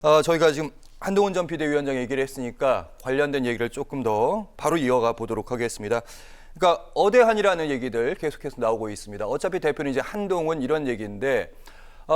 저희가 지금 한동훈 전 비대위원장 얘기를 했으니까 관련된 얘기를 조금 더 바로 이어가 보도록 하겠습니다. 그러니까 어대한이라는 얘기들 계속해서 나오고 있습니다. 어차피 대표는 이제 한동훈 이런 얘기인데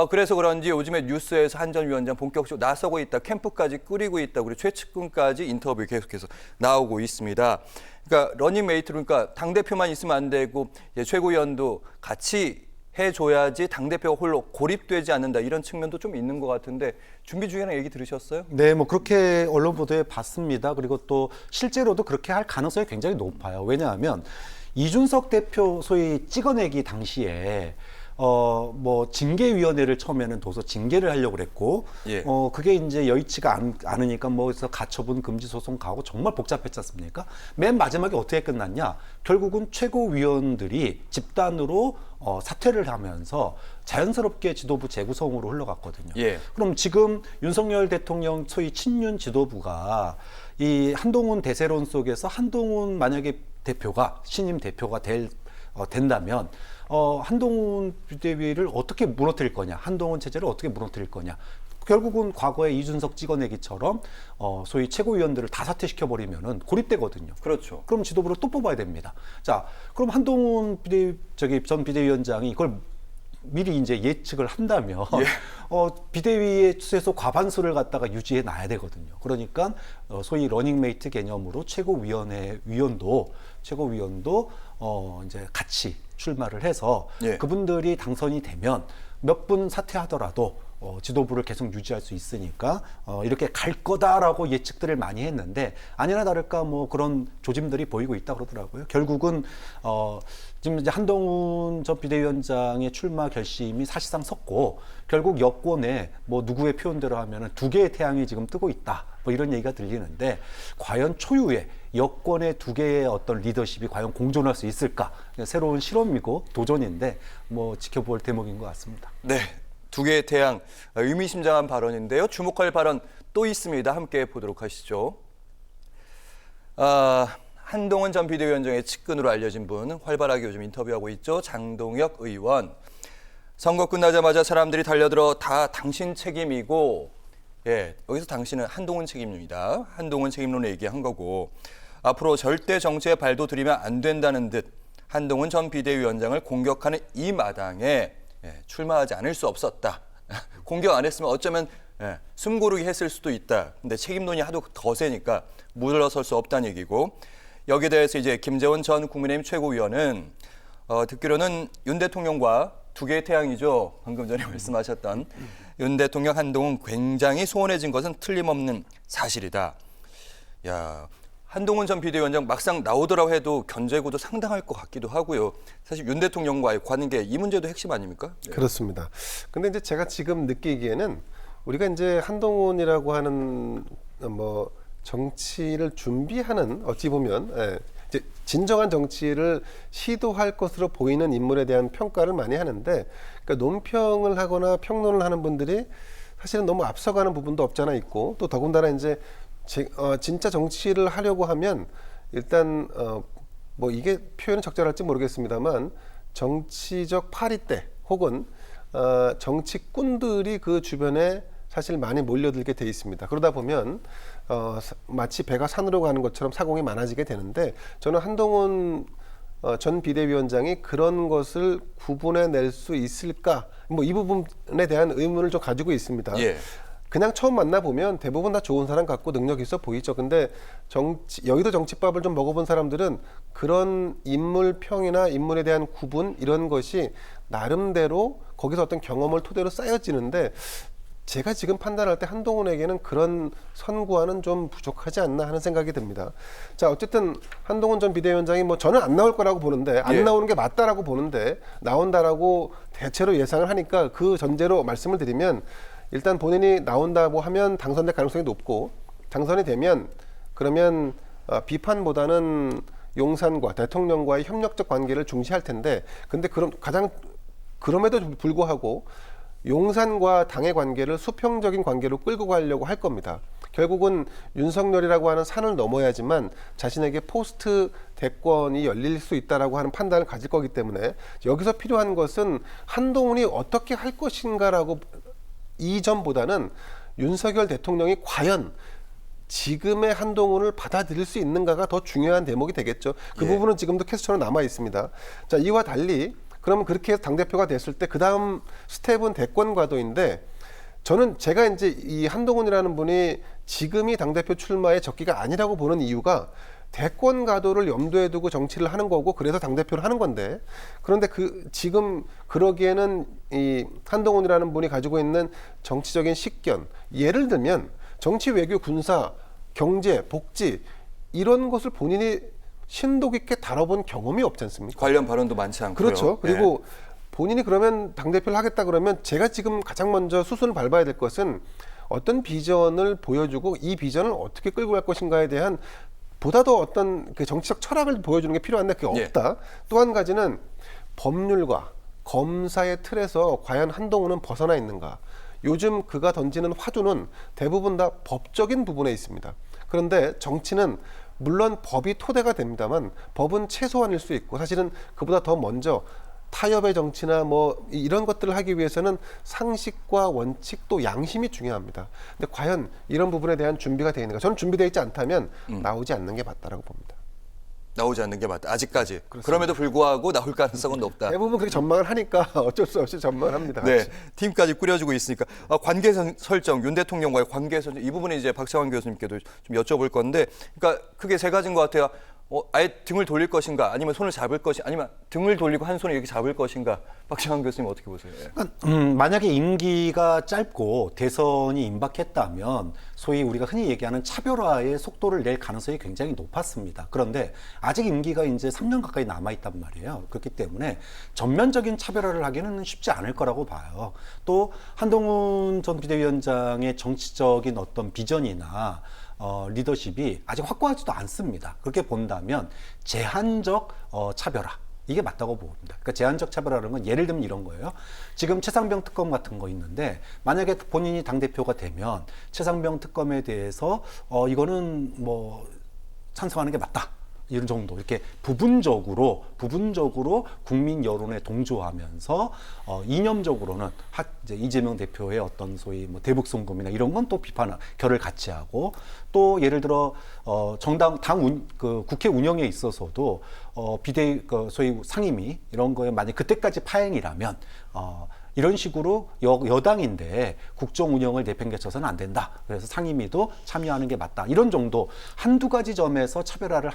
그래서 그런지 요즘에 뉴스에서 한 전 위원장 본격적으로 나서고 있다, 캠프까지 꾸리고 있다, 그리고 최측근까지 인터뷰 계속해서 나오고 있습니다. 그러니까 러닝메이트, 그러니까 당대표만 있으면 안 되고 최고위원도 같이 해줘야지 당대표가 홀로 고립되지 않는다, 이런 측면도 좀 있는 것 같은데 준비 중이라는 얘기 들으셨어요? 네, 뭐 그렇게 언론 보도에 봤습니다. 그리고 또 실제로도 그렇게 할 가능성이 굉장히 높아요. 왜냐하면 이준석 대표 소위 찍어내기 당시에 뭐 징계위원회를 처음에는 둬서 징계를 하려고 그랬고, 예. 그게 이제 여의치가 않으니까 뭐 그래서 가처분 금지 소송 가고 정말 복잡했지 않습니까? 맨 마지막에 어떻게 끝났냐? 결국은 최고위원들이 집단으로 사퇴를 하면서 자연스럽게 지도부 재구성으로 흘러갔거든요. 예. 그럼 지금 윤석열 대통령 소위 친윤 지도부가 이 한동훈 대세론 속에서 한동훈 만약에 대표가 신임 대표가 된다면 한동훈 비대위를 어떻게 무너뜨릴 거냐, 한동훈 체제를 어떻게 무너뜨릴 거냐. 결국은 과거에 이준석 찍어내기처럼 소위 최고위원들을 다 사퇴시켜버리면은 고립되거든요. 그렇죠. 그럼 지도부를 또 뽑아야 됩니다. 자, 그럼 한동훈 전 비대위원장이 이걸 미리 이제 예측을 한다면 비대위의 최소 과반수를 갖다가 유지해 놔야 되거든요. 그러니까 소위 러닝메이트 개념으로 최고위원도 이제 같이 출마를 해서 그분들이 당선이 되면 몇 분 사퇴하더라도 지도부를 계속 유지할 수 있으니까 이렇게 갈 거다라고 예측들을 많이 했는데 아니나 다를까 뭐 그런 조짐들이 보이고 있다 그러더라고요. 결국은 지금 이제 한동훈 전 비대위원장의 출마 결심이 사실상 섰고 결국 여권에 뭐 누구의 표현대로 하면은 두 개의 태양이 지금 뜨고 있다, 뭐 이런 얘기가 들리는데 과연 초유의 여권의 두 개의 어떤 리더십이 과연 공존할 수 있을까? 새로운 실험이고 도전인데 뭐 지켜볼 대목인 것 같습니다. 네, 두 개의 태양, 의미심장한 발언인데요. 주목할 발언 또 있습니다. 함께 보도록 하시죠. 한동훈 전 비대위원장의 측근으로 알려진 분, 활발하게 요즘 인터뷰하고 있죠. 장동혁 의원. 선거 끝나자마자 사람들이 달려들어 다 당신 책임이고, 여기서 당신은 한동훈 책임입니다. 한동훈 책임론을 얘기한 거고, 앞으로 절대 정치에 발도 들이면 안 된다는 듯 한동훈 전 비대위원장을 공격하는 이 마당에 출마하지 않을 수 없었다. 공격 안 했으면 어쩌면 숨고르기 했을 수도 있다. 근데 책임론이 하도 거세니까 물러설 수 없다는 얘기고, 여기에 대해서 이제 김재원 전 국민의힘 최고위원은 듣기로는 윤 대통령과 두 개의 태양이죠. 방금 전에 말씀하셨던 윤 대통령 한동훈 굉장히 소원해진 것은 틀림없는 사실이다. 야, 한동훈 전 비대위원장 막상 나오더라고 해도 견제구도 상당할 것 같기도 하고요. 사실 윤 대통령과의 관계, 이 문제도 핵심 아닙니까? 그렇습니다. 근데 이제 제가 지금 느끼기에는 우리가 이제 한동훈이라고 하는 뭐 정치를 준비하는, 어찌 보면 이제 진정한 정치를 시도할 것으로 보이는 인물에 대한 평가를 많이 하는데, 그러니까 논평을 하거나 평론을 하는 분들이 사실은 너무 앞서가는 부분도 없잖아 있고, 또 더군다나 이제 진짜 정치를 하려고 하면 일단 뭐 이게 표현은 적절할지 모르겠습니다만 정치적 파리떼 혹은 정치꾼들이 그 주변에 사실 많이 몰려들게 돼 있습니다. 그러다 보면 마치 배가 산으로 가는 것처럼 사공이 많아지게 되는데, 저는 한동훈 전 비대위원장이 그런 것을 구분해낼 수 있을까, 뭐 이 부분에 대한 의문을 좀 가지고 있습니다. 그냥 처음 만나보면 대부분 다 좋은 사람 같고 능력 있어 보이죠. 근데 여의도 정치밥을 좀 먹어본 사람들은 그런 인물평이나 인물에 대한 구분, 이런 것이 나름대로 거기서 어떤 경험을 토대로 쌓여지는데, 제가 지금 판단할 때 한동훈에게는 그런 선구안은 좀 부족하지 않나 하는 생각이 듭니다. 자, 어쨌든 한동훈 전 비대위원장이 뭐 저는 안 나올 거라고 보는데, 안 나오는 게 맞다라고 보는데 나온다라고 대체로 예상을 하니까 그 전제로 말씀을 드리면, 일단 본인이 나온다고 하면 당선될 가능성이 높고, 당선이 되면 그러면 비판보다는 용산과 대통령과의 협력적 관계를 중시할 텐데, 근데 그럼에도 불구하고 용산과 당의 관계를 수평적인 관계로 끌고 가려고 할 겁니다. 결국은 윤석열이라고 하는 산을 넘어야지만 자신에게 포스트 대권이 열릴 수 있다라고 하는 판단을 가질 거기 때문에, 여기서 필요한 것은 한동훈이 어떻게 할 것인가라고 이전보다는 윤석열 대통령이 과연 지금의 한동훈을 받아들일 수 있는가가 더 중요한 대목이 되겠죠. 그 예. 부분은 지금도 퀘스천으로 남아 있습니다. 자, 이와 달리 그러면 그렇게 해서 당대표가 됐을 때 그 다음 스텝은 대권 과도인데 저는 제가 이제 이 한동훈이라는 분이 지금이 당대표 출마의 적기가 아니라고 보는 이유가 대권 가도를 염두에 두고 정치를 하는 거고 그래서 당대표를 하는 건데 그런데 지금 그러기에는 이 한동훈이라는 분이 가지고 있는 정치적인 식견 예를 들면 정치, 외교, 군사, 경제, 복지 이런 것을 본인이 심도 깊게 다뤄본 경험이 없지 않습니까? 관련 발언도 많지 않고요. 그렇죠. 그리고 본인이 그러면 당대표를 하겠다 그러면 제가 지금 가장 먼저 수순을 밟아야 될 것은 어떤 비전을 보여주고 이 비전을 어떻게 끌고 갈 것인가에 대한 보다 더 어떤 그 정치적 철학을 보여주는 게 필요한데 그게 예. 없다. 또 한 가지는 법률과 검사의 틀에서 과연 한동훈은 벗어나 있는가. 요즘 그가 던지는 화두는 대부분 다 법적인 부분에 있습니다. 그런데 정치는 물론 법이 토대가 됩니다만 법은 최소한일 수 있고 사실은 그보다 더 먼저 타협의 정치나 뭐 이런 것들을 하기 위해서는 상식과 원칙 또 양심이 중요합니다. 근데 과연 이런 부분에 대한 준비가 되어 있는가? 저는 준비되어 있지 않다면 나오지 않는 게 맞다라고 봅니다. 나오지 않는 게 맞다. 아직까지. 그럼에도 불구하고 나올 가능성은 높다. 대부분 그렇게 전망을 하니까 어쩔 수 없이 전망을 합니다. 네, 같이. 팀까지 꾸려주고 있으니까 관계 설정, 윤 대통령과의 관계 설정 이 부분에 이제 박창환 교수님께도 좀 여쭤볼 건데, 그러니까 크게 세 가지인 것 같아요. 아예 등을 돌릴 것인가, 아니면 손을 잡을 것이, 아니면 등을 돌리고 한 손을 이렇게 잡을 것인가. 박창환 교수님 어떻게 보세요? 그러니까, 만약에 임기가 짧고 대선이 임박했다면 소위 우리가 흔히 얘기하는 차별화의 속도를 낼 가능성이 굉장히 높았습니다. 그런데 아직 임기가 이제 3년 가까이 남아있단 말이에요. 그렇기 때문에 전면적인 차별화를 하기는 쉽지 않을 거라고 봐요. 또 한동훈 전 비대위원장의 정치적인 어떤 비전이나 리더십이 아직 확고하지도 않습니다. 그렇게 본다면 제한적 차별화 이게 맞다고 봅니다. 그러니까 제한적 차별화라는 건 예를 들면 이런 거예요. 지금 최상병 특검 같은 거 있는데 만약에 본인이 당대표가 되면 최상병 특검에 대해서 이거는 뭐 찬성하는 게 맞다. 이런 정도 이렇게 부분적으로 국민 여론에 동조하면서 이념적으로는 이제 이재명 대표의 어떤 소위 뭐 대북 송금이나 이런 건 또 비판 결을 같이 하고 또 예를 들어 정당 그 국회 운영에 있어서도 소위 상임위 이런 거에 만약 그때까지 파행이라면 이런 식으로 여당인데 국정 운영을 내팽개쳐서는 안 된다. 그래서 상임위도 참여하는 게 맞다. 이런 정도 한두 가지 점에서 차별화를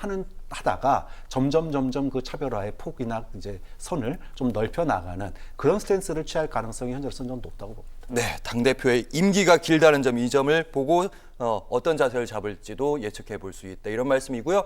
하다가 점점 그 차별화의 폭이나 이제 선을 좀 넓혀 나가는 그런 스탠스를 취할 가능성이 현재로서는 좀 높다고 봅니다. 네, 당대표의 임기가 길다는 점, 이 점을 보고 어떤 자세를 잡을지도 예측해 볼 수 있다. 이런 말씀이고요.